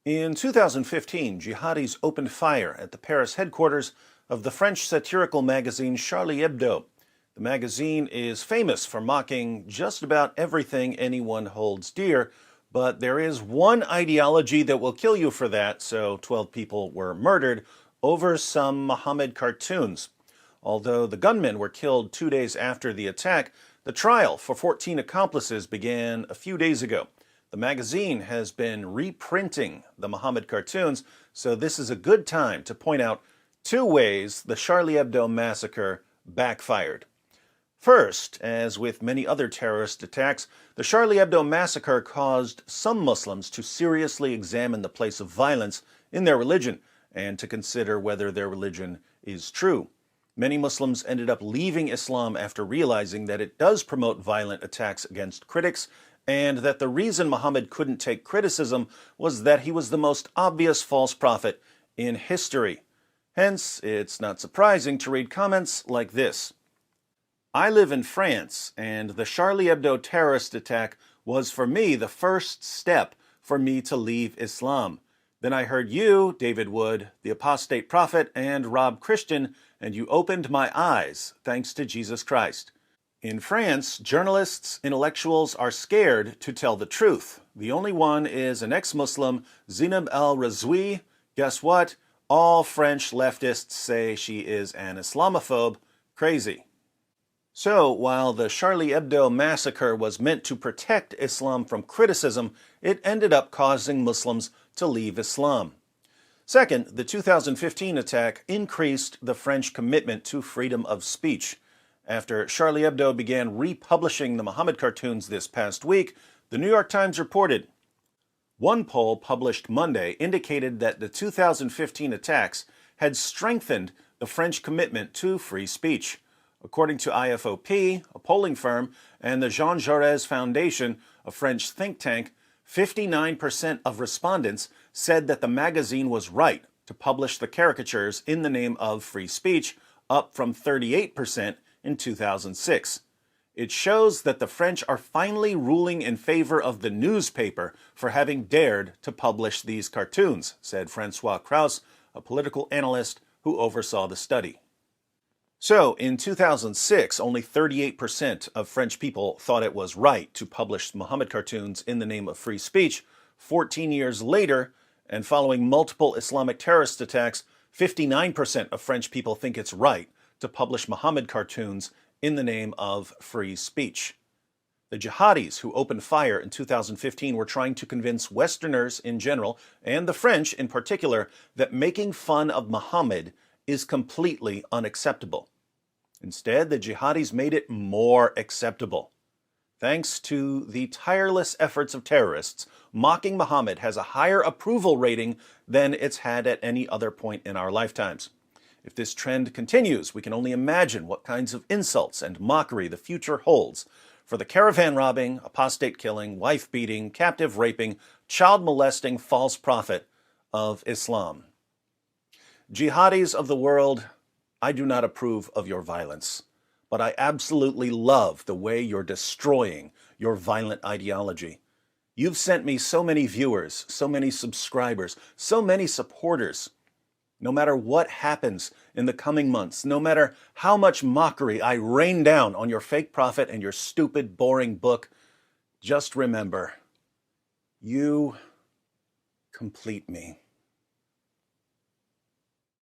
In 2015, jihadis opened fire at the Paris headquarters of the French satirical magazine Charlie Hebdo. The magazine is famous for mocking just about everything anyone holds dear, but there is one ideology that will kill you for that, so 12 people were murdered over some Muhammad cartoons. Although the gunmen were killed 2 days after the attack, the trial for 14 accomplices began a few days ago. The magazine has been reprinting the Muhammad cartoons, so this is a good time to point out two ways the Charlie Hebdo massacre backfired. First, as with many other terrorist attacks, the Charlie Hebdo massacre caused some Muslims to seriously examine the place of violence in their religion and to consider whether their religion is true. Many Muslims ended up leaving Islam after realizing that it does promote violent attacks against critics, and that the reason Muhammad couldn't take criticism was that he was the most obvious false prophet in history. Hence, it's not surprising to read comments like this. I live in France, and the Charlie Hebdo terrorist attack was for me the first step for me to leave Islam. Then I heard you, David Wood, the apostate prophet, and Rob Christian, and you opened my eyes, thanks to Jesus Christ. In France, journalists, intellectuals are scared to tell the truth. The only one is an ex-Muslim, Zineb El-Razouy. Guess what? All French leftists say she is an Islamophobe. Crazy. So, while the Charlie Hebdo massacre was meant to protect Islam from criticism, it ended up causing Muslims to leave Islam. Second, the 2015 attack increased the French commitment to freedom of speech. After Charlie Hebdo began republishing the Muhammad cartoons this past week, the New York Times reported, one poll published Monday indicated that the 2015 attacks had strengthened the French commitment to free speech. According to IFOP, a polling firm, and the Jean Jaurès Foundation, a French think tank, 59% of respondents said that the magazine was right to publish the caricatures in the name of free speech, up from 38% in 2006. It shows that the French are finally ruling in favor of the newspaper for having dared to publish these cartoons, said Francois Krauss, a political analyst who oversaw the study. So, in 2006, only 38% of French people thought it was right to publish Muhammad cartoons in the name of free speech. 14 years later, and following multiple Islamic terrorist attacks, 59% of French people think it's right to publish Muhammad cartoons in the name of free speech. The jihadis who opened fire in 2015 were trying to convince Westerners in general, and the French in particular, that making fun of Muhammad is completely unacceptable. Instead, the jihadis made it more acceptable. Thanks to the tireless efforts of terrorists, mocking Muhammad has a higher approval rating than it's had at any other point in our lifetimes. If this trend continues, we can only imagine what kinds of insults and mockery the future holds for the caravan robbing, apostate killing, wife beating, captive raping, child molesting false prophet of Islam. Jihadis of the world, I do not approve of your violence, but I absolutely love the way you're destroying your violent ideology. You've sent me so many viewers, so many subscribers, so many supporters. No matter what happens in the coming months, no matter how much mockery I rain down on your fake prophet and your stupid, boring book, just remember, you complete me.